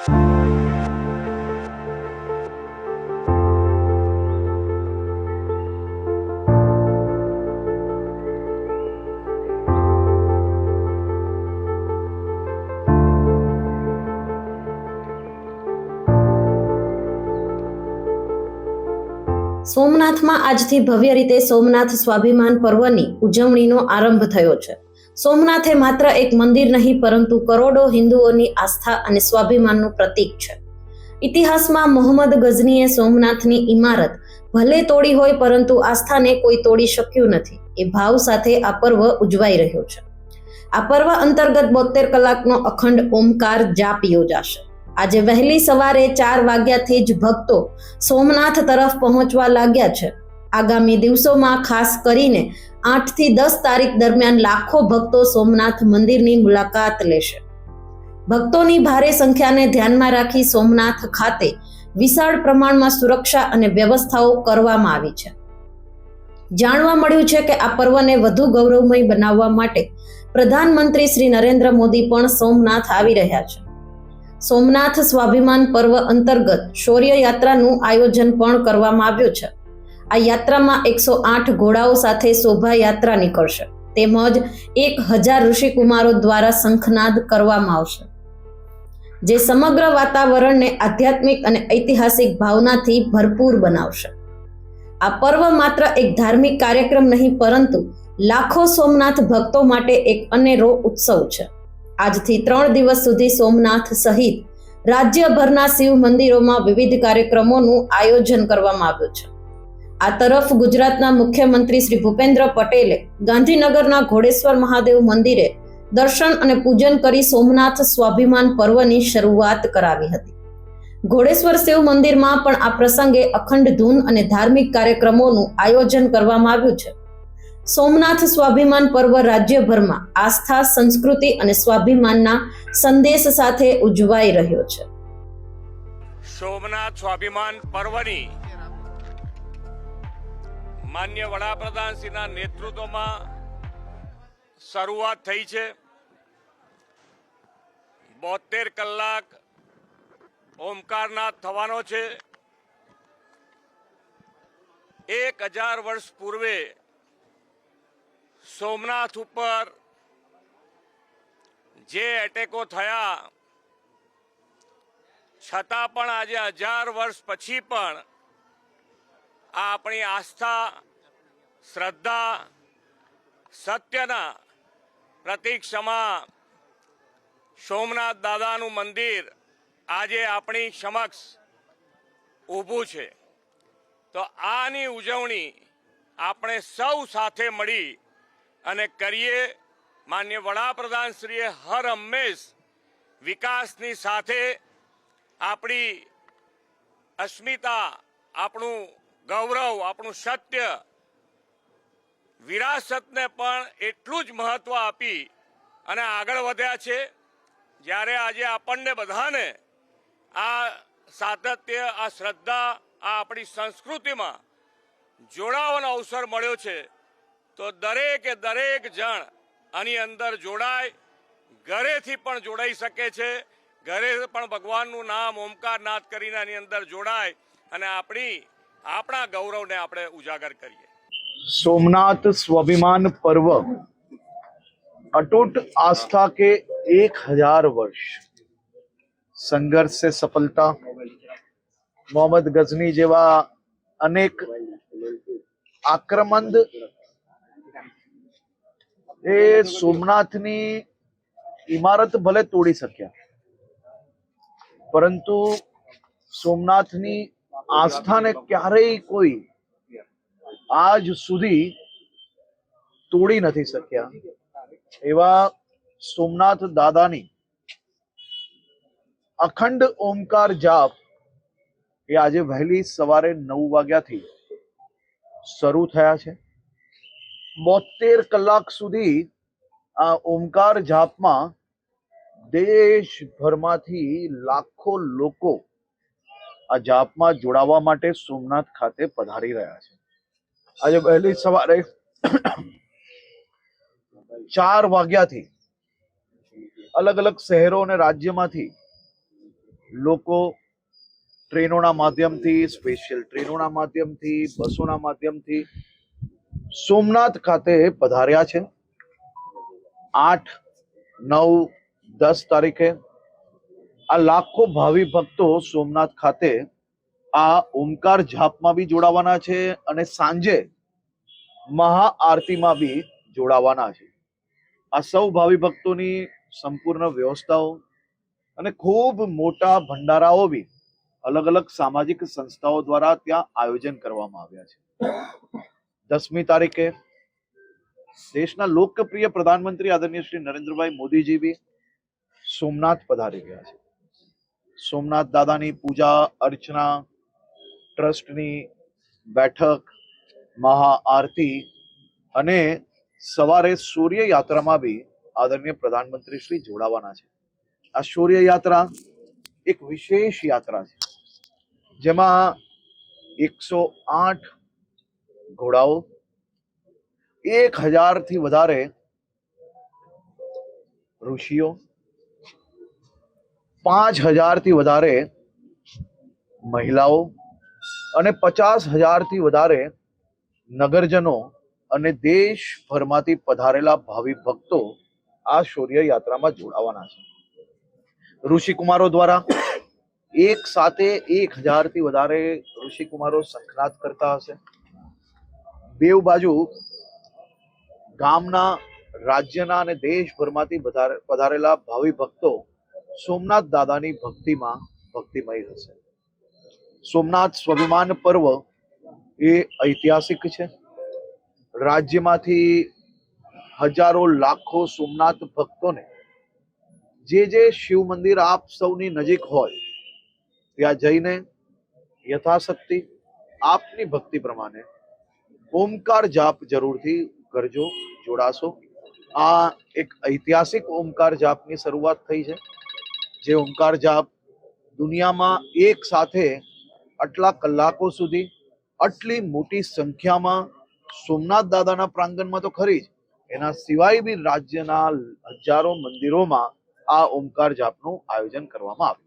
સોમનાથમાં આજથી ભવ્ય રીતે સોમનાથ સ્વાભિમાન પર્વની ઉજવણીનો આરંભ થયો છે. સોમનાથ એ માત્ર એક મંદિર નહીં પરંતુ કરોડો હિન્દુઓની આસ્થા અને સ્વાભિમાનનું પ્રતીક છે. ઇતિહાસમાં મોહમ્મદ ગઝનીએ સોમનાથની ઇમારત ભલે તોડી હોય પરંતુ આસ્થાને કોઈ તોડી શક્યું નથી. એ ભાવ સાથે આ પર્વ ઉજવાઈ રહ્યો છે. આ પર્વ અંતર્ગત 72 કલાકનો અખંડ ઓમકાર જાપ યોજાશે. આજે વહેલી સવારે 4 વાગ્યાથી જ ભક્તો સોમનાથ તરફ પહોંચવા લાગ્યા છે. આગામી દિવસોમાં ખાસ કરીને 8 થી 10 તારીખ દરમિયાન લાખો ભક્તો સોમનાથ મંદિરની મુલાકાત લેશે. ભક્તોની ભારે સંખ્યાને ધ્યાનમાં રાખી સોમનાથ ખાતે વિશાળ પ્રમાણમાં સુરક્ષા અને વ્યવસ્થાઓ કરવામાં આવી છે. જાણવા મળ્યું છે કે આ પર્વને વધુ ગૌરવમય બનાવવા માટે પ્રધાનમંત્રી શ્રી નરેન્દ્ર મોદી પણ સોમનાથ આવી રહ્યા છે. સોમનાથ સ્વાભિમાન પર્વ અંતર્ગત શૌર્ય યાત્રાનું આયોજન પણ કરવામાં આવ્યું છે. આ યાત્રામાં 108 ઘોડાઓ સાથે શોભાયાત્રા નીકળશે તેમજ 1000 ઋષિકુમારો દ્વારા શંખનાદ કરવામાં આવશે, જે સમગ્ર વાતાવરણને આધ્યાત્મિક અને ઐતિહાસિક ભાવનાથી ભરપૂર બનાવશે. આ પર્વ માત્ર એક ધાર્મિક કાર્યક્રમ નહીં પરંતુ લાખો સોમનાથ ભક્તો માટે એક અનેરો ઉત્સવ છે. આજથી 3 દિવસ સુધી સોમનાથ સહિત રાજ્યભરના શિવ મંદિરોમાં વિવિધ કાર્યક્રમોનું આયોજન કરવામાં આવ્યું છે. આ તરફ ગુજરાતના મુખ્યમંત્રી શ્રી ભૂપેન્દ્ર પટેલે ગાંધીનગરના ઘોડેશ્વર મહાદેવ મંદિરે દર્શન અને પૂજન કરી સોમનાથ સ્વાભિમાન પર્વની શરૂઆત કરાવી હતી. ઘોડેશ્વર શિવ મંદિરમાં પણ આ પ્રસંગે અખંડ ધૂન અને ધાર્મિક કાર્યક્રમોનું આયોજન કરવામાં આવ્યું છે. સોમનાથ સ્વાભિમાન પર્વ રાજ્યભરમાં આસ્થા, સંસ્કૃતિ અને સ્વાભિમાનના સંદેશ સાથે ઉજવાઈ રહ્યો છે. સોમનાથ સ્વાભિમાન પર્વની માન્ય વડાપ્રધાનશ્રીના નેતૃત્વમાં શરૂઆત થઈ છે. 72 કલાક ઓમકારનાદ થવાનો છે. 1000 વર્ષ પૂર્વે સોમનાથ ઉપર જે એટેકો થયા છતાં પણ આજે 1000 વર્ષ પછી પણ આ આપણી આસ્થા, શ્રદ્ધા, સત્યના પ્રતીક સમા સોમનાથ દાદાનું મંદિર આજે આપણી સમક્ષ ઊભું છે. તો આની ઉજવણી આપણે સૌ સાથે મળી અને કરીએ. માન્ય વડાપ્રધાનશ્રીએ હર હંમેશ વિકાસની સાથે આપણી અસ્મિતા, આપણું ગૌરવ, આપણું સત્ય, વિરાસતને પણ એટલું જ મહત્વ આપી અને આગળ વધ્યા છે. જ્યારે આજે આપણને બધાને આ સાતત્ય, આ શ્રદ્ધા, આ આપણી સંસ્કૃતિમાં જોડાવાનો અવસર મળ્યો છે, તો દરેકે દરેક જણ આની અંદર જોડાય. ઘરેથી પણ જોડાઈ શકે છે. ઘરે પણ ભગવાનનું નામ ઓમકાર નાદ કરીને આની અંદર જોડાય અને આપણા ગૌરવને આપણે ઉજાગર કરીએ. सोमनाथ स्वाभिमान पर्व अटूट आस्था के 1000 वर्ष संघर्ष से सफलता, मोहम्मद गजनी जेवा अनेक आक्रमण ए सोमनाथनी इमारत भले तोड़ी सक्या परंतु सोमनाथनी आस्था ने क्यारेय कोई आज સુધી તોડી નથી શક્યા. એવા સોમનાથ દાદાની અખંડ ઓમકાર જાપ એ આજે વહેલી સવારે 9 વાગ્યાથી શરૂ થયા છે. 72 કલાક સુધી આ ઓમકાર જાપમાં દેશભરમાંથી લાખો લોકો આ જાપમાં જોડાવા માટે સોમનાથ ખાતે પધારી રહ્યા છે. આજે વહેલી સવારે 4 વાગ્યાથી અલગ અલગ શહેરો અને રાજ્યમાંથી લોકો ટ્રેનોના માધ્યમથી, સ્પેશિયલ ટ્રેનોના માધ્યમથી, બસોના માધ્યમથી સોમનાથ ખાતે પધાર્યા છે. 8, 9, 10 તારીખે આ લાખો ભાવિ ભક્તો સોમનાથ ખાતે આ ઓમકાર જાપમાં બી જોડાવાના છે અને સાંજે મહાઆરતીમાં બી જોડાવાના છે. આ સૌ ભાવિ ભક્તોની સંપૂર્ણ વ્યવસ્થાઓ અને ખૂબ મોટા ભંડારાઓ બી અલગ અલગ સામાજિક સંસ્થાઓ દ્વારા ત્યાં આયોજન કરવામાં આવ્યા છે. 10મી તારીખે દેશના લોકપ્રિય પ્રધાનમંત્રી આદરણીય શ્રી નરેન્દ્રભાઈ મોદીજી બી સોમનાથ પધારી ગયા છે. સોમનાથ દાદાની પૂજા અર્ચના, ટ્રસ્ટની બેઠક, મહાઆરતી અને સવારે સૂર્ય યાત્રામાં બી આદરણીય પ્રધાનમંત્રી શ્રી જોડાવાના છે. આ સૂર્ય યાત્રા એક વિશેષ યાત્રા છે જેમાં 108 ઘોડાઓ, 1000થી વધારે ઋષિઓ, 5000થી વધારે મહિલાઓ અને 50,000થી વધારે નગરજનો અને દેશભરમાંથી પધારેલા ભાવિ ભક્તો આ શૌર્ય યાત્રામાં જોડાવાના છે. ઋષિકુમારો દ્વારા એક સાથે 1000થી વધારે ઋષિકુમારો શંખનાદ કરતા હશે. બેવ બાજુ ગામના, રાજ્યના અને દેશભરમાંથી પધારેલા ભાવિ ભક્તો સોમનાથ દાદાની ભક્તિમાં ભક્તિમય હશે. સોમનાથ સ્વાભિમાન પર્વ એ ઐતિહાસિક છે. રાજ્યમાંથી હજારો લાખો સોમનાથ ભક્તોને જે શિવ મંદિર આપ સૌની નજીક હોય ત્યાં જઈને યથાશક્તિ આપની ભક્તિ પ્રમાણે ઓમકાર જાપ જરૂરથી કરજો, જોડાશો. આ એક ઐતિહાસિક ઓમકાર જાપની શરૂઆત થઈ છે. જે ઓમકાર જાપ દુનિયામાં એક સાથે આટલા કલાકો સુધી આટલી મોટી સંખ્યામાં સોમનાથ દાદાના પ્રાંગણમાં તો ખરી જ, એના સિવાય બી રાજ્યના હજારો મંદિરોમાં આ ઓમકાર જાપનું આયોજન કરવામાં આવ્યું.